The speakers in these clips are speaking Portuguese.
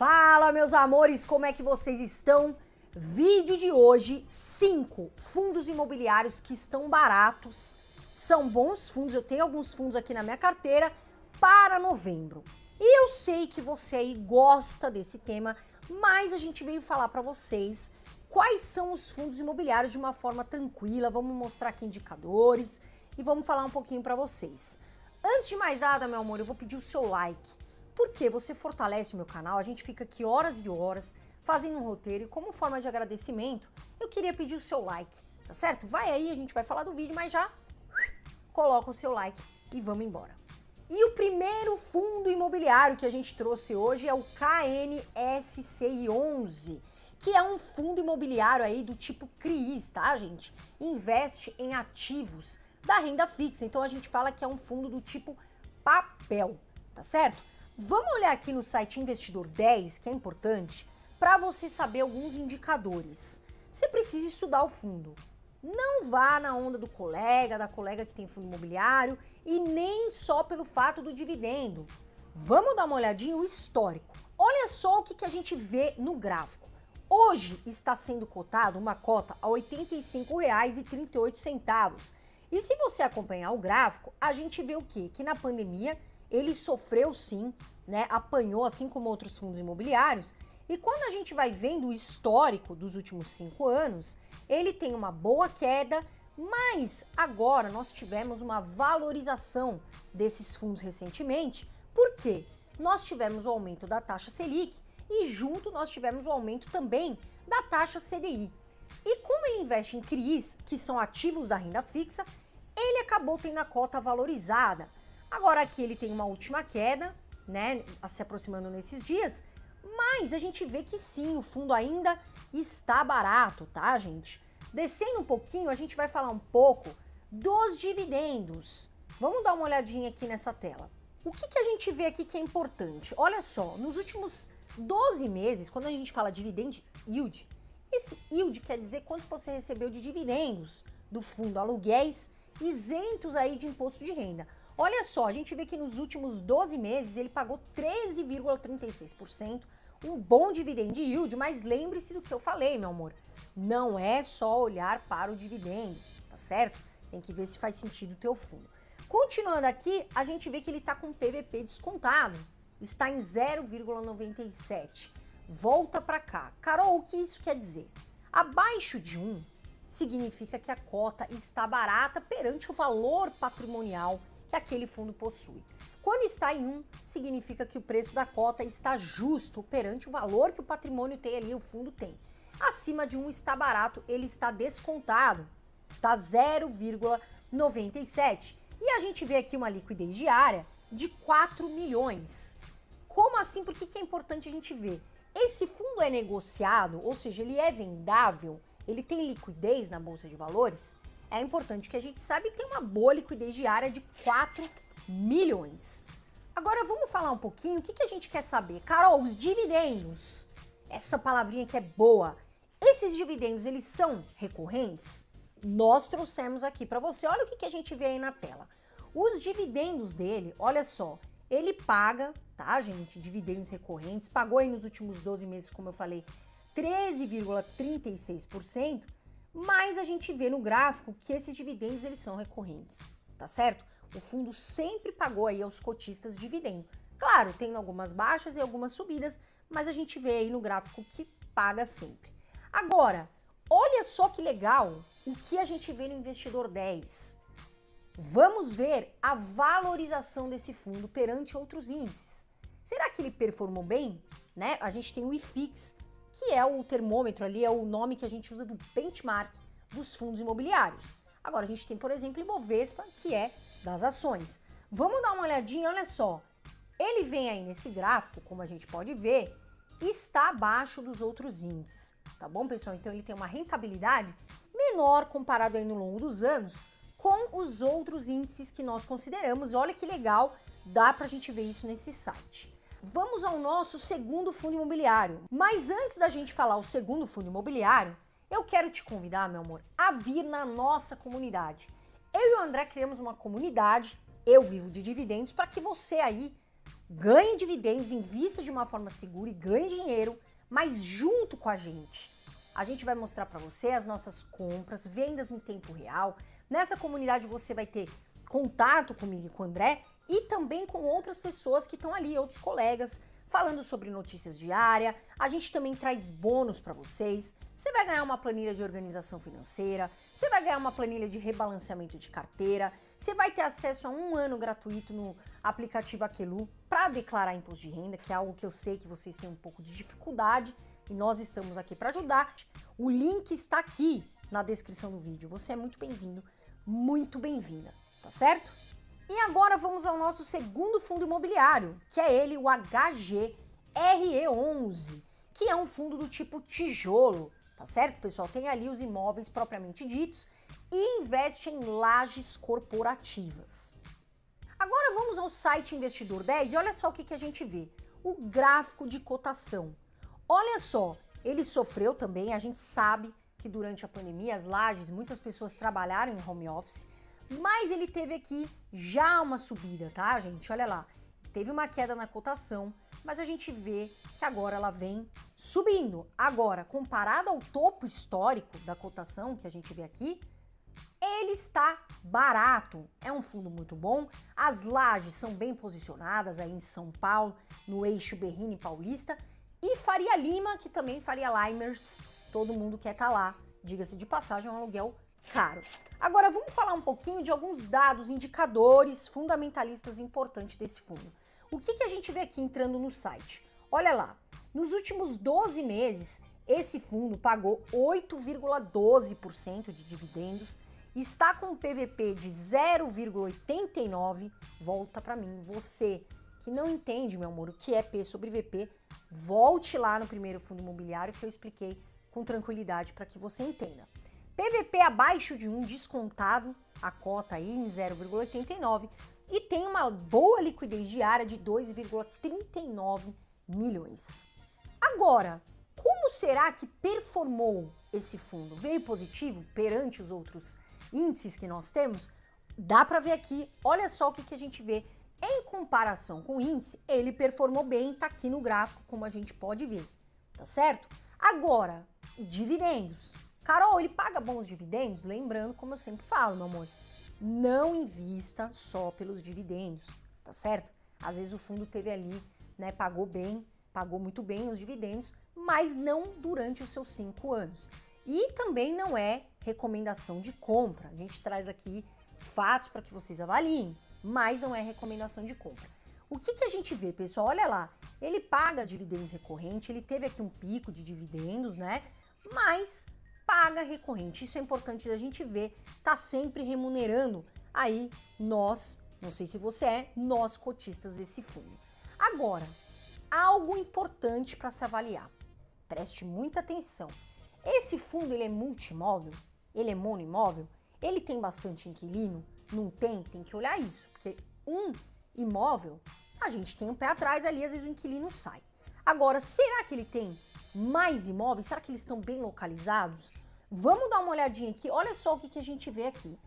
Fala, meus amores, como é que vocês estão? Vídeo de hoje, 5 fundos imobiliários que estão baratos, são bons fundos, eu tenho alguns fundos aqui na minha carteira para novembro. E eu sei que você aí gosta desse tema, mas a gente veio falar para vocês quais são os fundos imobiliários de uma forma tranquila, vamos mostrar aqui indicadores e vamos falar um pouquinho para vocês. Antes de mais nada, meu amor, eu vou pedir o seu like, porque você fortalece o meu canal, a gente fica aqui horas e horas fazendo um roteiro e como forma de agradecimento, eu queria pedir o seu like, tá certo? Vai aí, a gente vai falar do vídeo, mas já coloca o seu like e vamos embora. E o primeiro fundo imobiliário que a gente trouxe hoje é o KNSCI11, que é um fundo imobiliário aí do tipo CRIs, tá, gente? Investe em ativos da renda fixa, então a gente fala que é um fundo do tipo papel, tá certo? Vamos olhar aqui no site Investidor 10, que é importante, para você saber alguns indicadores. Você precisa estudar o fundo. Não vá na onda do colega, da colega que tem fundo imobiliário e nem só pelo fato do dividendo. Vamos dar uma olhadinha no histórico. Olha só o que a gente vê no gráfico. Hoje está sendo cotado uma cota a R$ 85,38. E se você acompanhar o gráfico, a gente vê o quê? Que na pandemia ele sofreu sim, né? Apanhou assim como outros fundos imobiliários. E quando a gente vai vendo o histórico dos últimos 5 anos, ele tem uma boa queda, mas agora nós tivemos uma valorização desses fundos recentemente. Por quê? Nós tivemos o aumento da taxa Selic e junto nós tivemos o aumento também da taxa CDI. E como ele investe em CRIs, que são ativos da renda fixa, ele acabou tendo a cota valorizada. Agora aqui ele tem uma última queda, né, se aproximando nesses dias, mas a gente vê que sim, o fundo ainda está barato, tá, gente? Descendo um pouquinho, a gente vai falar um pouco dos dividendos. Vamos dar uma olhadinha aqui nessa tela. O que a gente vê aqui que é importante? Olha só, nos últimos 12 meses, quando a gente fala dividend yield, esse yield quer dizer quanto você recebeu de dividendos do fundo, aluguéis isentos aí de imposto de renda. Olha só, a gente vê que nos últimos 12 meses ele pagou 13,36%, um bom dividend yield, mas lembre-se do que eu falei, meu amor. Não é só olhar para o dividendo, tá certo? Tem que ver se faz sentido o teu fundo. Continuando aqui, a gente vê que ele está com PVP descontado, está em 0,97. Volta para cá. Carol, o que isso quer dizer? Abaixo de 1 significa que a cota está barata perante o valor patrimonial que aquele fundo possui. Quando está em 1, significa que o preço da cota está justo perante o valor que o patrimônio tem ali, o fundo tem. Acima de 1 está barato, ele está descontado, está 0,97. E a gente vê aqui uma liquidez diária de 4 milhões. Como assim? Por que é importante a gente ver? Esse fundo é negociado, ou seja, ele é vendável, ele tem liquidez na Bolsa de Valores? É importante que a gente saiba que tem uma boa liquidez diária de 4 milhões. Agora vamos falar um pouquinho, o que a gente quer saber? Carol, os dividendos, essa palavrinha que é boa, esses dividendos, eles são recorrentes? Nós trouxemos aqui para você, olha o que a gente vê aí na tela. Os dividendos dele, olha só, ele paga, tá, gente, dividendos recorrentes, pagou aí nos últimos 12 meses, como eu falei, 13,36%, mas a gente vê no gráfico que esses dividendos eles são recorrentes, tá certo? O fundo sempre pagou aí aos cotistas dividendo. Claro, tem algumas baixas e algumas subidas, mas a gente vê aí no gráfico que paga sempre. Agora, olha só que legal o que a gente vê no Investidor 10. Vamos ver a valorização desse fundo perante outros índices. Será que ele performou bem? Né? A gente tem o IFIX, que é o termômetro ali, é o nome que a gente usa do benchmark dos fundos imobiliários. Agora a gente tem, por exemplo, o Ibovespa, que é das ações. Vamos dar uma olhadinha, olha só. Ele vem aí nesse gráfico, como a gente pode ver, está abaixo dos outros índices, tá bom, pessoal? Então ele tem uma rentabilidade menor comparado aí no longo dos anos com os outros índices que nós consideramos. Olha que legal, dá pra gente ver isso nesse site. Vamos ao nosso segundo fundo imobiliário. Mas antes da gente falar o segundo fundo imobiliário, eu quero te convidar, meu amor, a vir na nossa comunidade. Eu e o André criamos uma comunidade, Eu Vivo de Dividendos, para que você aí ganhe dividendos, invista de uma forma segura e ganhe dinheiro, mas junto com a gente vai mostrar para você as nossas compras, vendas em tempo real. Nessa comunidade você vai ter contato comigo e com o André e também com outras pessoas que estão ali, outros colegas, falando sobre notícias diárias. A gente também traz bônus para vocês. Você vai ganhar uma planilha de organização financeira, você vai ganhar uma planilha de rebalanceamento de carteira, você vai ter acesso a 1 ano gratuito no aplicativo Aquelu para declarar imposto de renda, que é algo que eu sei que vocês têm um pouco de dificuldade e nós estamos aqui para ajudar. O link está aqui na descrição do vídeo. Você é muito bem-vindo, muito bem-vinda, tá certo? E agora vamos ao nosso segundo fundo imobiliário, que é ele, o HGRE11, que é um fundo do tipo tijolo, tá certo, pessoal? Tem ali os imóveis propriamente ditos e investe em lajes corporativas. Agora vamos ao site Investidor 10 e olha só o que a gente vê. O gráfico de cotação. Olha só, ele sofreu também, a gente sabe que durante a pandemia as lajes, muitas pessoas trabalharam em home office, mas ele teve aqui já uma subida, tá, gente? Olha lá, teve uma queda na cotação, mas a gente vê que agora ela vem subindo. Agora, comparado ao topo histórico da cotação que a gente vê aqui, ele está barato. É um fundo muito bom. As lajes são bem posicionadas aí em São Paulo, no eixo Berrini Paulista, e Faria Lima, que também Faria Limers, todo mundo quer estar lá. Diga-se de passagem, é um aluguel caro. Agora vamos falar um pouquinho de alguns dados, indicadores fundamentalistas importantes desse fundo. O que a gente vê aqui entrando no site? Olha lá, nos últimos 12 meses, esse fundo pagou 8,12% de dividendos, está com um PVP de 0,89, volta para mim, você que não entende, meu amor, o que é P sobre VP, volte lá no primeiro fundo imobiliário que eu expliquei com tranquilidade para que você entenda. PVP abaixo de 1, descontado, a cota aí em 0,89 e tem uma boa liquidez diária de 2,39 milhões. Agora, como será que performou esse fundo? Veio positivo perante os outros índices que nós temos? Dá para ver aqui, olha só o que a gente vê. Em comparação com o índice, ele performou bem, tá aqui no gráfico, como a gente pode ver, tá certo? Agora, dividendos. Carol, ele paga bons dividendos? Lembrando, como eu sempre falo, meu amor, não invista só pelos dividendos, tá certo? Às vezes o fundo teve ali, né, pagou muito bem os dividendos, mas não durante os seus 5 anos. E também não é recomendação de compra. A gente traz aqui fatos para que vocês avaliem, mas não é recomendação de compra. O que a gente vê, pessoal? Olha lá, ele paga dividendos recorrente, ele teve aqui um pico de dividendos, né? Mas paga recorrente. Isso é importante da gente ver, tá sempre remunerando aí nós, não sei se você é, nós cotistas desse fundo. Agora, algo importante para se avaliar. Preste muita atenção. Esse fundo, ele é multimóvel? Ele é monoimóvel? Ele tem bastante inquilino? Não tem? Tem que olhar isso, porque um imóvel, a gente tem um pé atrás ali, às vezes o inquilino sai. Agora, será que ele tem mais imóveis? Será que eles estão bem localizados? Vamos dar uma olhadinha aqui, olha só o que a gente vê aqui.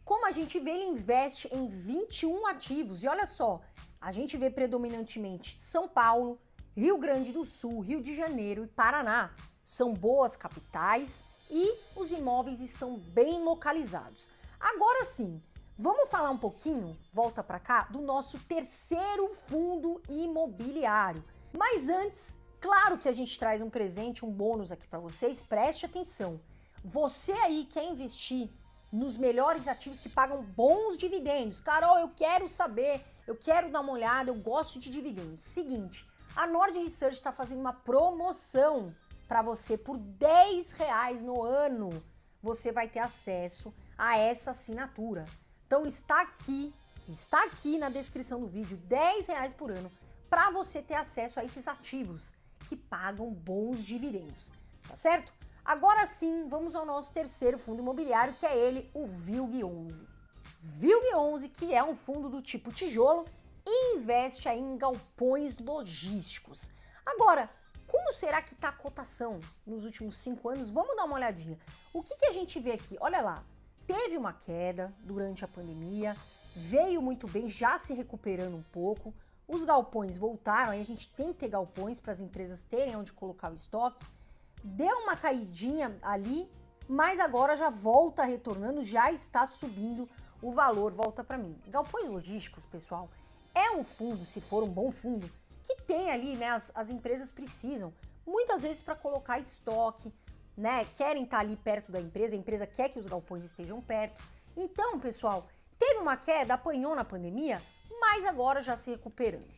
Como a gente vê, ele investe em 21 ativos, e olha só, a gente vê predominantemente São Paulo, Rio Grande do Sul, Rio de Janeiro e Paraná. São boas capitais e os imóveis estão bem localizados. Agora sim, vamos falar um pouquinho, volta para cá, do nosso terceiro fundo imobiliário. Mas antes, claro que a gente traz um presente, um bônus aqui para vocês, preste atenção. Você aí quer investir nos melhores ativos que pagam bons dividendos. Carol, eu quero saber, eu quero dar uma olhada, eu gosto de dividendos. Seguinte, a Nord Research está fazendo uma promoção para você por R$10 no ano. Você vai ter acesso a essa assinatura. Então está aqui na descrição do vídeo, R$10 por ano, para você ter acesso a esses ativos que pagam bons dividendos, tá certo? Agora sim, vamos ao nosso terceiro fundo imobiliário, que é ele, o VILG11. VILG11, que é um fundo do tipo tijolo e investe aí em galpões logísticos. Agora, como será que está a cotação nos últimos 5 anos? Vamos dar uma olhadinha. O que a gente vê aqui? Olha lá, teve uma queda durante a pandemia, veio muito bem, já se recuperando um pouco. os galpões voltaram, aí a gente tem que ter galpões para as empresas terem onde colocar o estoque. Deu uma caidinha ali, mas agora já volta retornando, já está subindo o valor, volta para mim. Galpões logísticos, pessoal, é um fundo, se for um bom fundo, que tem ali, né, as empresas precisam, muitas vezes para colocar estoque, né, querem estar ali perto da empresa, a empresa quer que os galpões estejam perto. Então, pessoal, teve uma queda, apanhou na pandemia, mas agora já se recuperando.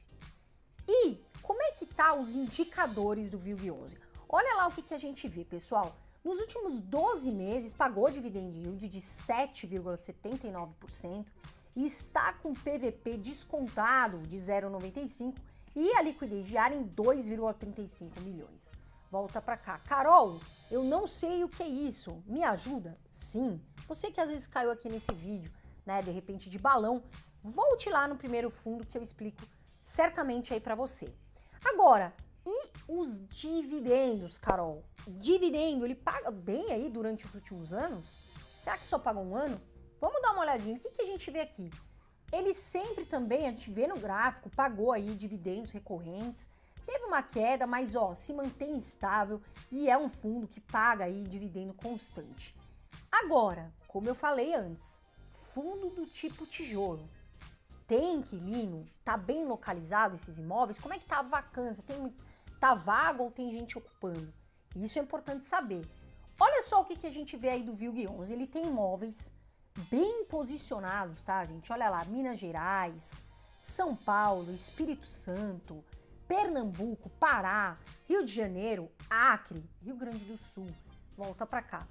E como é que tá os indicadores do VILG11? Olha lá o que a gente vê, pessoal. Nos últimos 12 meses, pagou dividend yield de 7,79% e está com PVP descontado de 0,95 e a liquidez diária em 2,35 milhões. Volta para cá. Carol, eu não sei o que é isso. Me ajuda? Sim. Você que às vezes caiu aqui nesse vídeo, né, de repente de balão, volte lá no primeiro fundo que eu explico certamente aí para você. Agora, e os dividendos, Carol? Dividendo, ele paga bem aí durante os últimos anos? Será que só paga um ano? Vamos dar uma olhadinha. O que a gente vê aqui? Ele sempre também, a gente vê no gráfico, pagou aí dividendos recorrentes. Teve uma queda, mas ó, se mantém estável e é um fundo que paga aí dividendo constante. Agora, como eu falei antes, fundo do tipo tijolo. Tem inquilino? Tá bem localizado esses imóveis? Como é que tá a vacância? Tá vago ou tem gente ocupando? Isso é importante saber. Olha só o que a gente vê aí do VILG11. Ele tem imóveis bem posicionados, tá, gente? Olha lá, Minas Gerais, São Paulo, Espírito Santo, Pernambuco, Pará, Rio de Janeiro, Acre, Rio Grande do Sul. Volta para cá.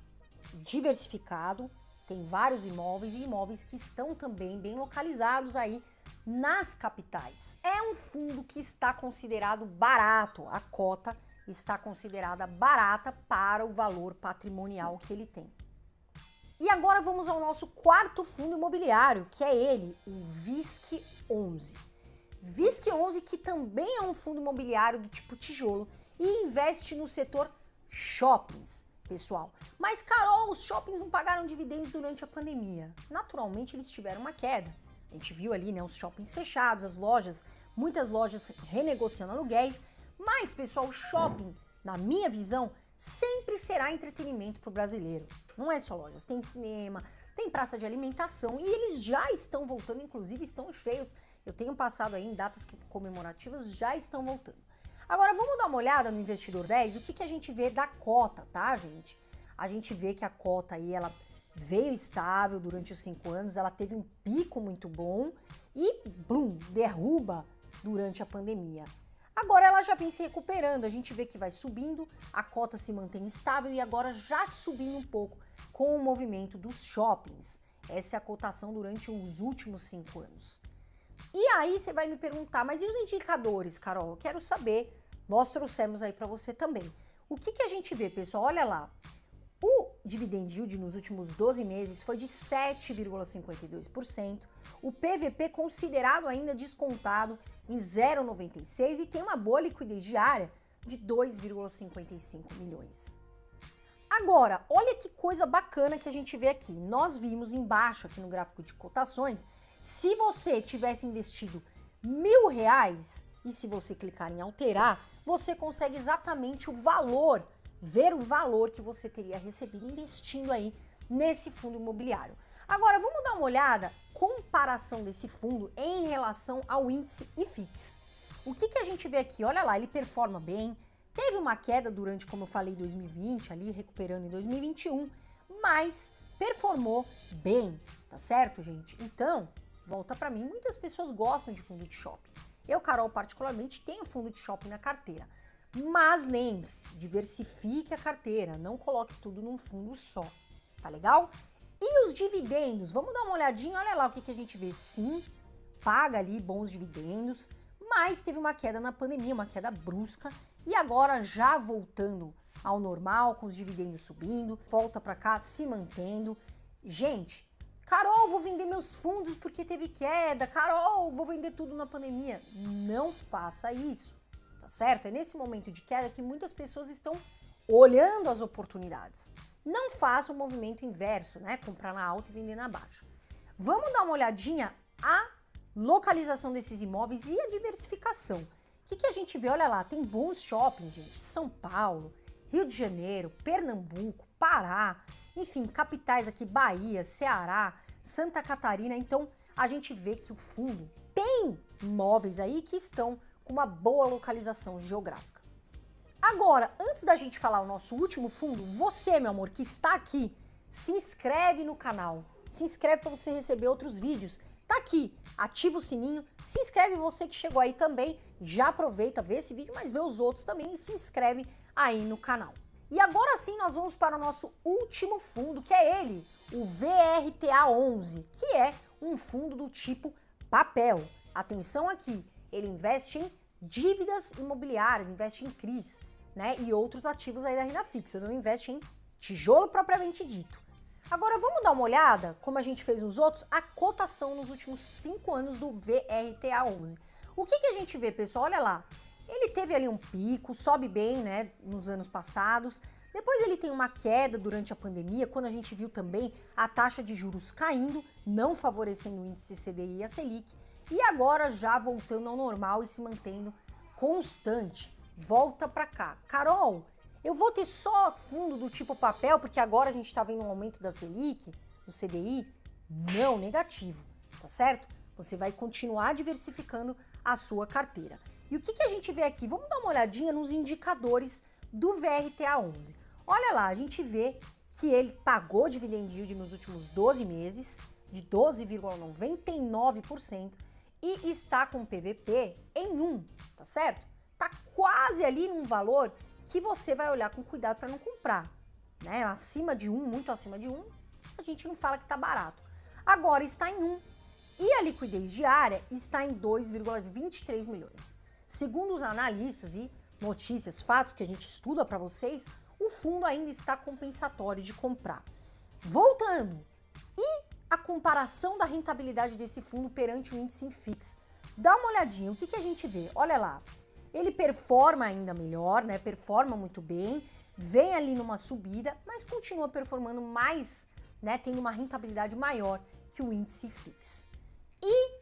Diversificado, tem vários imóveis e imóveis que estão também bem localizados aí nas capitais. É um fundo que está considerado barato, a cota está considerada barata para o valor patrimonial que ele tem. E agora vamos ao nosso quarto fundo imobiliário, que é ele, o VISC11. VISC11, que também é um fundo imobiliário do tipo tijolo e investe no setor shoppings, pessoal. Mas, Carol, os shoppings não pagaram dividendos durante a pandemia. Naturalmente, eles tiveram uma queda. A gente viu ali, né, os shoppings fechados, as lojas, muitas lojas renegociando aluguéis. Mas, pessoal, o shopping, na minha visão, sempre será entretenimento para o brasileiro. Não é só lojas, tem cinema, tem praça de alimentação e eles já estão voltando, inclusive estão cheios. Eu tenho passado aí em datas comemorativas, já estão voltando. Agora vamos dar uma olhada no Investidor 10, o que a gente vê da cota, tá, gente? A gente vê que a cota aí, ela veio estável durante os 5 anos, ela teve um pico muito bom e, blum, derruba durante a pandemia. Agora ela já vem se recuperando, a gente vê que vai subindo, a cota se mantém estável e agora já subindo um pouco com o movimento dos shoppings. Essa é a cotação durante os últimos 5 anos. E aí você vai me perguntar, mas e os indicadores, Carol? Eu quero saber, nós trouxemos aí para você também. O que a gente vê, pessoal? Olha lá, o dividend yield nos últimos 12 meses foi de 7,52%, o PVP considerado ainda descontado em 0,96 e tem uma boa liquidez diária de 2,55 milhões. Agora, olha que coisa bacana que a gente vê aqui. Nós vimos embaixo, aqui no gráfico de cotações, se você tivesse investido R$1.000 e se você clicar em alterar, você consegue exatamente o valor, ver o valor que você teria recebido investindo aí nesse fundo imobiliário. Agora, vamos dar uma olhada, comparação desse fundo em relação ao índice IFIX. O que a gente vê aqui? Olha lá, ele performa bem, teve uma queda durante, como eu falei, 2020, ali recuperando em 2021, mas performou bem, tá certo, gente? Então, volta para mim, muitas pessoas gostam de fundo de shopping. Eu, Carol, particularmente, tenho fundo de shopping na carteira. Mas lembre-se, diversifique a carteira, não coloque tudo num fundo só, tá legal? E os dividendos? Vamos dar uma olhadinha, olha lá o que a gente vê. Sim, paga ali bons dividendos, mas teve uma queda na pandemia, uma queda brusca, e agora já voltando ao normal, com os dividendos subindo, volta para cá se mantendo. Gente, Carol, vou vender meus fundos porque teve queda. Carol, vou vender tudo na pandemia. Não faça isso, tá certo? É nesse momento de queda que muitas pessoas estão olhando as oportunidades. Não faça o movimento inverso, né? Comprar na alta e vender na baixa. Vamos dar uma olhadinha a localização desses imóveis e a diversificação. O que a gente vê? Olha lá, tem bons shoppings, gente. São Paulo, Rio de Janeiro, Pernambuco, Pará, enfim, capitais aqui, Bahia, Ceará, Santa Catarina. Então, a gente vê que o fundo tem imóveis aí que estão com uma boa localização geográfica. Agora, antes da gente falar o nosso último fundo, você, meu amor, que está aqui, se inscreve no canal. Se inscreve para você receber outros vídeos. Tá aqui, ativa o sininho, se inscreve você que chegou aí também, já aproveita, vê esse vídeo, mas vê os outros também e se inscreve aí no canal. E agora sim nós vamos para o nosso último fundo, que é ele, o VRTA11, que é um fundo do tipo papel. Atenção aqui, ele investe em dívidas imobiliárias, investe em CRIs, né, e outros ativos aí da renda fixa, não investe em tijolo propriamente dito. Agora vamos dar uma olhada, como a gente fez nos outros, a cotação nos últimos 5 anos do VRTA11. O que a gente vê, pessoal? Olha lá, ele teve ali um pico, sobe bem, né, nos anos passados, depois ele tem uma queda durante a pandemia, quando a gente viu também a taxa de juros caindo, não favorecendo o índice CDI e a Selic, e agora já voltando ao normal e se mantendo constante. Volta pra cá. Carol, eu vou ter só fundo do tipo papel, porque agora a gente tá vendo um aumento da Selic, do CDI? Não, negativo, tá certo? Você vai continuar diversificando a sua carteira. E o que a gente vê aqui? Vamos dar uma olhadinha nos indicadores do VRTA11. Olha lá, a gente vê que ele pagou dividend yield nos últimos 12 meses, de 12,99%, e está com PVP em 1, tá certo? Tá quase ali num valor que você vai olhar com cuidado para não comprar, né? Acima de 1, muito acima de 1, a gente não fala que tá barato. Agora está em 1 e a liquidez diária está em 2,23 milhões. Segundo os analistas e notícias, fatos que a gente estuda para vocês, o fundo ainda está compensatório de comprar. Voltando, e a comparação da rentabilidade desse fundo perante o índice Infix? Dá uma olhadinha, o que a gente vê? Olha lá, ele performa ainda melhor, né? Performa muito bem, vem ali numa subida, mas continua performando mais, né? Tendo uma rentabilidade maior que o índice Fix. E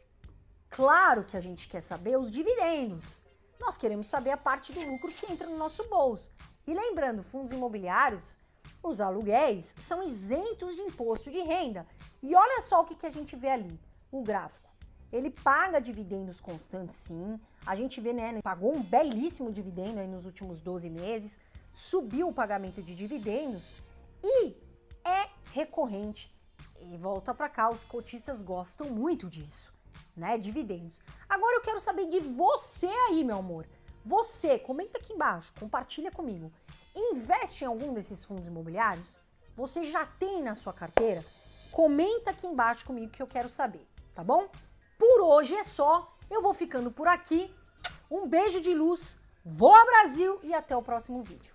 claro que a gente quer saber os dividendos. Nós queremos saber a parte do lucro que entra no nosso bolso. E lembrando, fundos imobiliários, os aluguéis são isentos de imposto de renda. E olha só o que a gente vê ali, o gráfico. Ele paga dividendos constantes, sim. A gente vê, né, pagou um belíssimo dividendo aí nos últimos 12 meses, subiu o pagamento de dividendos e é recorrente. E volta para cá, os cotistas gostam muito disso, né, dividendos. Agora eu quero saber de você aí, meu amor. Você, comenta aqui embaixo, compartilha comigo. Investe em algum desses fundos imobiliários? Você já tem na sua carteira? Comenta aqui embaixo comigo que eu quero saber, tá bom? Por hoje é só, eu vou ficando por aqui. Um beijo de luz, voa Brasil e até o próximo vídeo.